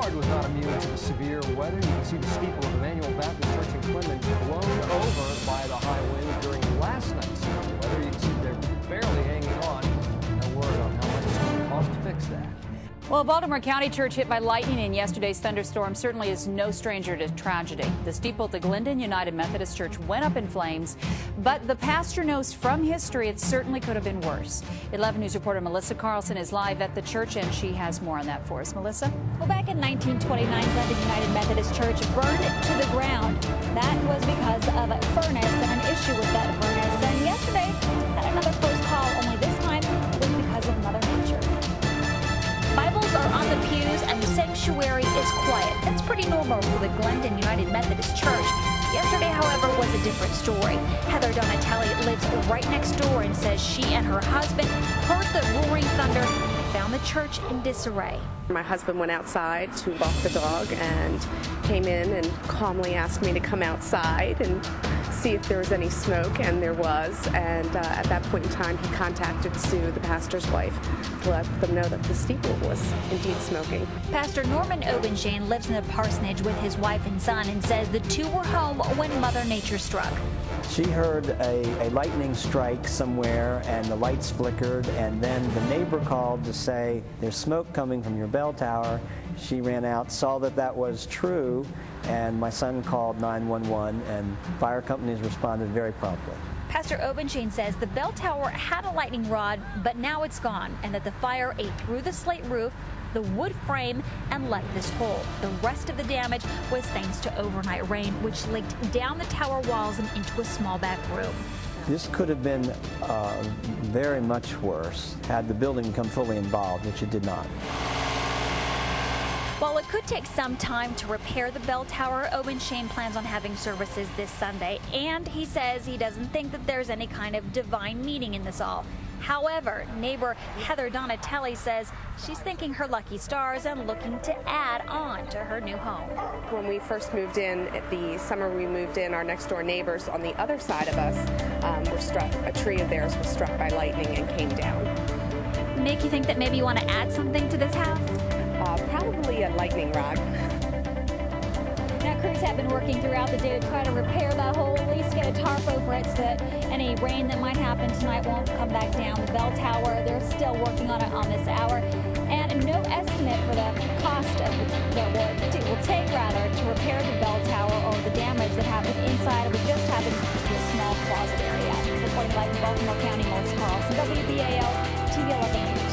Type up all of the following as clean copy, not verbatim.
Menard was not immune to the severe weather. You can see the steeple of Emmanuel Baptist Church in Clinton blown over by the high wind during last night's severe weather. You can see they're barely hanging on. No word on how much it's going to cost to fix that. Well, a Baltimore County church hit by lightning in yesterday's thunderstorm certainly is no stranger to tragedy. The steeple at the Glendon United Methodist Church went up in flames, but the pastor knows from history it certainly could have been worse. 11 News reporter Melissa Carlson is live at the church, and she has more on that for us. Melissa? Well, back in 1929, Glendon United Methodist Church burned to the ground. That was because of a furnace and an issue with that furnace. And yesterday, had another close call, only this time it was because of Mother Nature. Bibles are on the pews and the sanctuary is quiet. That's pretty normal for the Glendon United Methodist Church. Yesterday, however, was a different story. Heather Donatelli lives right next door and says she and her husband heard the roaring thunder and found the church in disarray. My husband went outside to walk the dog and came in and calmly asked me to come outside and see if there was any smoke, and there was. And at that point in time, he contacted Sue, the pastor's wife, to let them know that the steeple was indeed smoking. Pastor Norman Obenshane lives in the parsonage with his wife and son and says the two were home when Mother Nature struck. She heard a lightning strike somewhere and the lights flickered, and then the neighbor called to say there's smoke coming from your bell tower. She ran out, saw that that was true, and my son called 911 and fire companies responded very promptly. Pastor Obenshane says the bell tower had a lightning rod, but now it's gone, and that the fire ate through the slate roof, the wood frame, and left this hole. The rest of the damage was thanks to overnight rain, which leaked down the tower walls and into a small back room. This could have been very much worse had the building become fully involved, which it did not. While it could take some time to repair the bell tower, Obenshane plans on having services this Sunday, and he says he doesn't think that there's any kind of divine meaning in this all. However, neighbor Heather Donatelli says she's thanking her lucky stars and looking to add on to her new home. When we first moved in, the summer we moved in, our next door neighbors on the other side of us were struck. A tree of theirs was struck by lightning and came down. Make you think that maybe you want to add something to this house? Probably a lightning rod. Now, crews have been working throughout the day to try to repair that hole, at least get a tarp over it so that any rain that might happen tonight won't come back down. The bell tower, they're still working on it on this hour. And no estimate for the cost of it will take to repair the bell tower or the damage that happened inside. It would just happen to a small closet area. Reporting live in Baltimore County, Melissa Carlson, WBAL TV 11 News.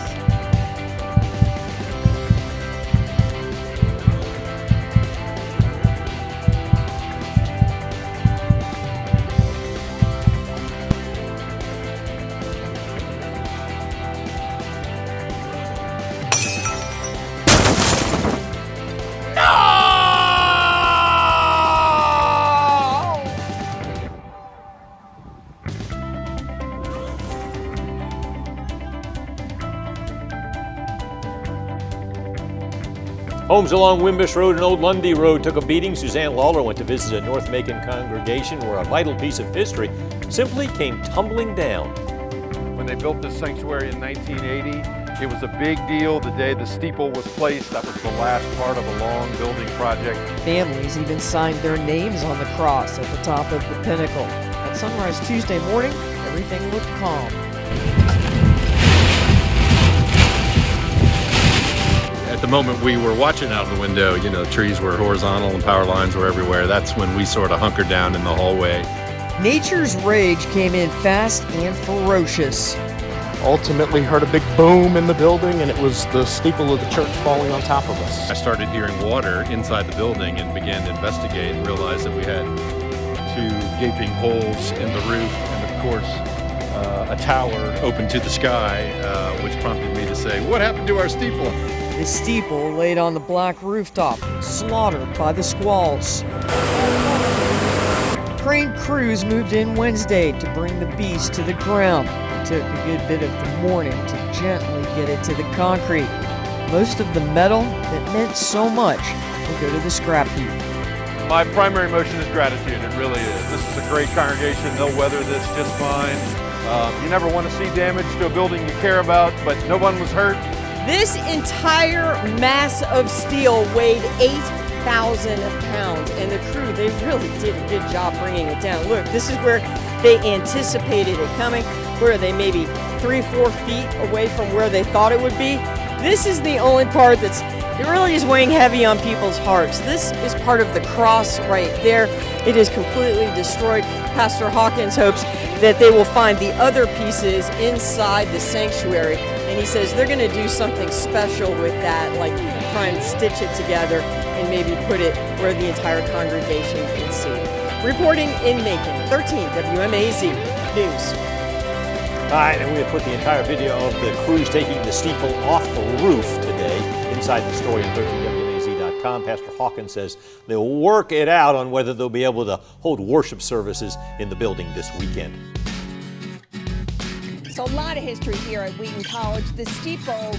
Homes along Wimbush Road and Old Lundy Road took a beating. Suzanne Lawler went to visit a North Macon congregation where a vital piece of history simply came tumbling down. When they built this sanctuary in 1980, it was a big deal the day the steeple was placed. That was the last part of a long building project. Families even signed their names on the cross at the top of the pinnacle. At sunrise Tuesday morning, everything looked calm. At the moment we were watching out of the window, you know, trees were horizontal and power lines were everywhere. That's when we sort of hunkered down in the hallway. Nature's rage came in fast and ferocious. Ultimately heard a big boom in the building, and it was the steeple of the church falling on top of us. I started hearing water inside the building and began to investigate and realized that we had 2 gaping holes in the roof and, of course, a tower open to the sky, which prompted me to say, what happened to our steeple? The steeple laid on the black rooftop, slaughtered by the squalls. Crane crews moved in Wednesday to bring the beast to the ground. It took a good bit of the morning to gently get it to the concrete. Most of the metal that meant so much will go to the scrap heap. My primary emotion is gratitude, it really is. This is a great congregation, they'll weather this just fine. You never want to see damage to a building you care about, but no one was hurt. This entire mass of steel weighed 8,000 pounds, and the crew, they really did a good job bringing it down. Look, this is where they anticipated it coming, where they maybe 3-4 feet away from where they thought it would be. This is the only part that's it really is weighing heavy on people's hearts. This is part of the cross right there. It is completely destroyed. Pastor Hawkins hopes that they will find the other pieces inside the sanctuary, and he says they're going to do something special with that, like try and stitch it together and maybe put it where the entire congregation can see. Reporting in Macon, 13 WMAZ News. All right, and we have put the entire video of the crews taking the steeple off the roof today inside the story at 13WMAZ.com. Pastor Hawkins says they'll work it out on whether they'll be able to hold worship services in the building this weekend. So a lot of history here at Wheaton College. The steeple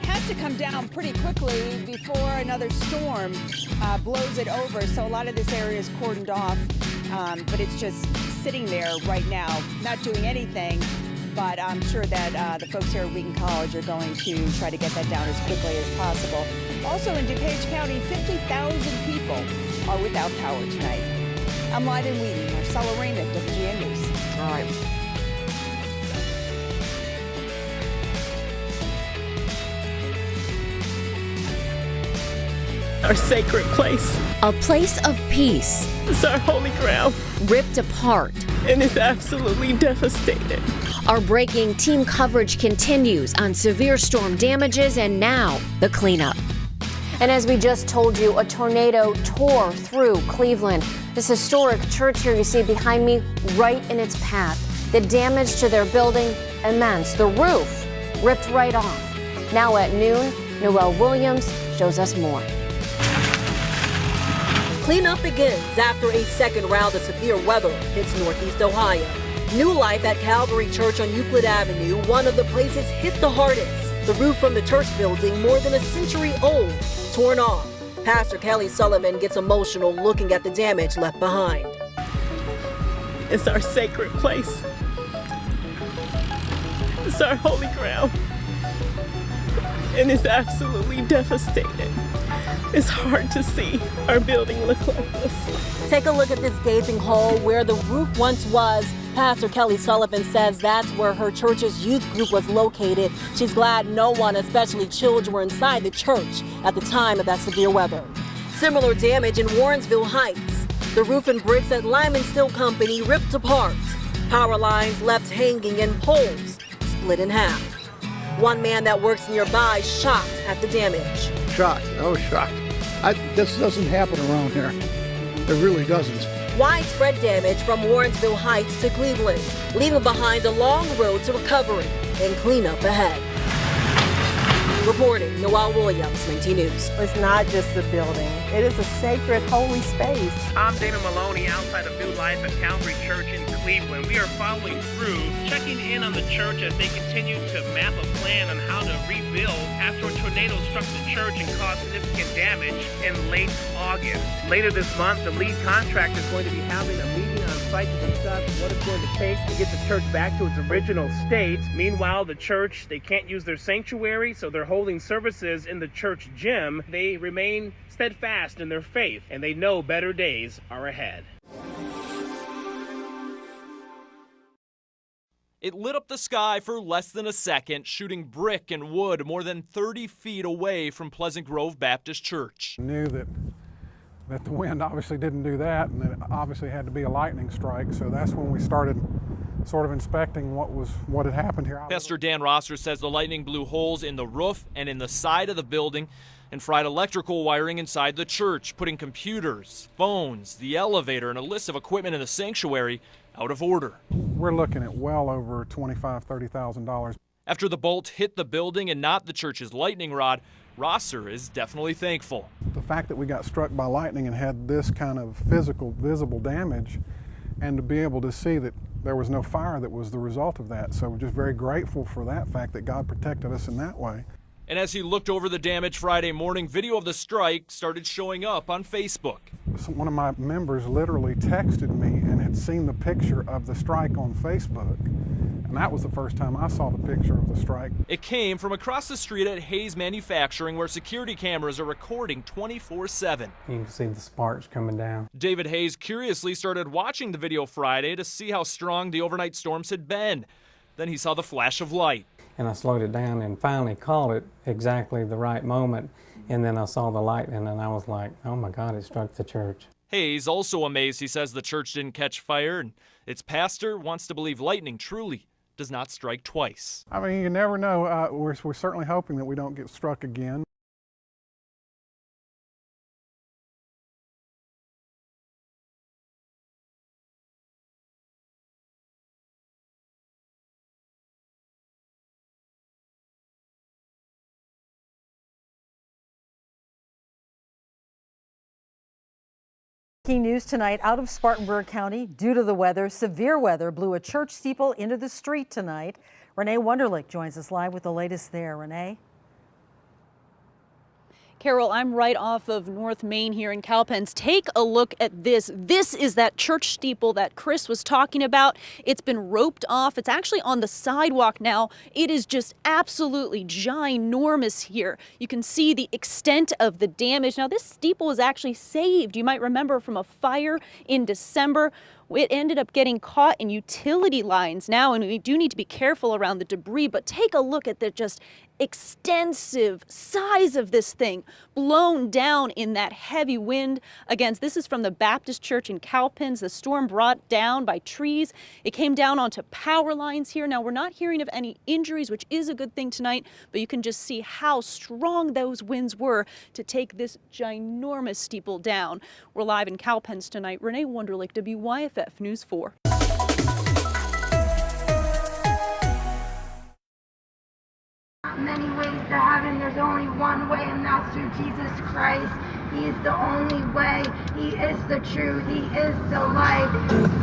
has to come down pretty quickly before another storm blows it over. So a lot of this area is cordoned off, but it's just sitting there right now, not doing anything. But I'm sure that the folks here at Wheaton College are going to try to get that down as quickly as possible. Also in DuPage County, 50,000 people are without power tonight. I'm live in Wheaton. Marcella Raymond, WGN News. All right. Our sacred place. A place of peace. It's our holy ground. Ripped apart. And it's absolutely devastated. Our breaking team coverage continues on severe storm damages and now the cleanup. And as we just told you, a tornado tore through Cleveland. This historic church here you see behind me, right in its path. The damage to their building, immense. The roof ripped right off. Now at noon, Noel Williams shows us more. Cleanup begins after a second round of severe weather hits Northeast Ohio. New life at Calvary Church on Euclid Avenue, one of the places hit the hardest. The roof from the church building, more than a century old, torn off. Pastor Kelly Sullivan gets emotional looking at the damage left behind. It's our sacred place. It's our holy ground. And it's absolutely devastated. It's hard to see our building look like this. Take a look at this gaping hole where the roof once was. Pastor Kelly Sullivan says that's where her church's youth group was located. She's glad no one, especially children, were inside the church at the time of that severe weather. Similar damage in Warrensville Heights. The roof and bricks at Lyman Steel Company ripped apart. Power lines left hanging and poles split in half. One man that works nearby shocked at the damage. Shocked. I was shocked. This doesn't happen around here. It really doesn't. Widespread damage from Warrensville Heights to Cleveland, leaving behind a long road to recovery and cleanup ahead. Reporting, Noel Williams, 19 News. It's not just a building. It is a sacred, holy space. I'm Damon Maloney outside of New Life at Calvary Church in Cleveland. We are following through, checking in on the church as they continue to map a plan on how to rebuild after a tornado struck the church and caused significant damage in late August. Later this month, the lead contractor is going to be having a meeting on site to discuss what it's going to take to get the church back to its original state. Meanwhile, the church, they can't use their sanctuary, so they're holding services in the church gym. They remain steadfast in their faith, and they know better days are ahead. It lit up the sky for less than a second, shooting brick and wood more than 30 feet away from Pleasant Grove Baptist Church. Knew that the wind obviously didn't do that, and that it obviously had to be a lightning strike, so that's when we started sort of inspecting what had happened here. Pastor Dan Rosser says the lightning blew holes in the roof and in the side of the building and fried electrical wiring inside the church, putting computers, phones, the elevator, and a list of equipment in the sanctuary out of order. We're looking at well over $25,000, $30,000. After the bolt hit the building and not the church's lightning rod, Rosser is definitely thankful. The fact that we got struck by lightning and had this kind of physical, visible damage, and to be able to see that there was no fire that was the result of that. So we're just very grateful for that fact that God protected us in that way. And as he looked over the damage Friday morning, video of the strike started showing up on Facebook. One of my members literally texted me and had seen the picture of the strike on Facebook And that was the first time I saw the picture of the strike. It came from across the street at Hayes Manufacturing, where security cameras are recording 24/7. You can see the sparks coming down. David Hayes curiously started watching the video Friday to see how strong the overnight storms had been. Then he saw the flash of light. And I slowed it down and finally caught it exactly the right moment. And then I saw the lightning and I was like, oh my God, it struck the church. Hayes also amazed he says the church didn't catch fire, and its pastor wants to believe lightning truly does not strike twice. I mean, you never know. We're certainly hoping that we don't get struck again. Breaking news tonight out of Spartanburg County. Due to the weather, severe weather blew a church steeple into the street tonight. Renee Wunderlich joins us live with the latest there. Renee? Carol, I'm right off of North Main here in Cowpens. Take a look at this. This is that church steeple that Chris was talking about. It's been roped off. It's actually on the sidewalk now. It is just absolutely ginormous here. You can see the extent of the damage. Now, this steeple was actually saved. You might remember from a fire in December. It ended up getting caught in utility lines now, and we do need to be careful around the debris, but take a look at the just extensive size of this thing blown down in that heavy wind. Again, this is from the Baptist Church in Cowpens. The storm brought down by trees. It came down onto power lines here. Now, we're not hearing of any injuries, which is a good thing tonight, but you can just see how strong those winds were to take this ginormous steeple down. We're live in Cowpens tonight. Renee Wunderlich, WYFF News 4. Many ways to heaven, there's only one way, and that's through Jesus Christ. He is the only way. He is the truth. He is the light.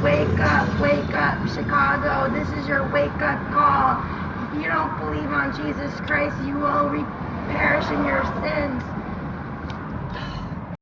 Wake up, Chicago. This is your wake-up call. If you don't believe on Jesus Christ, you will perish in your sins.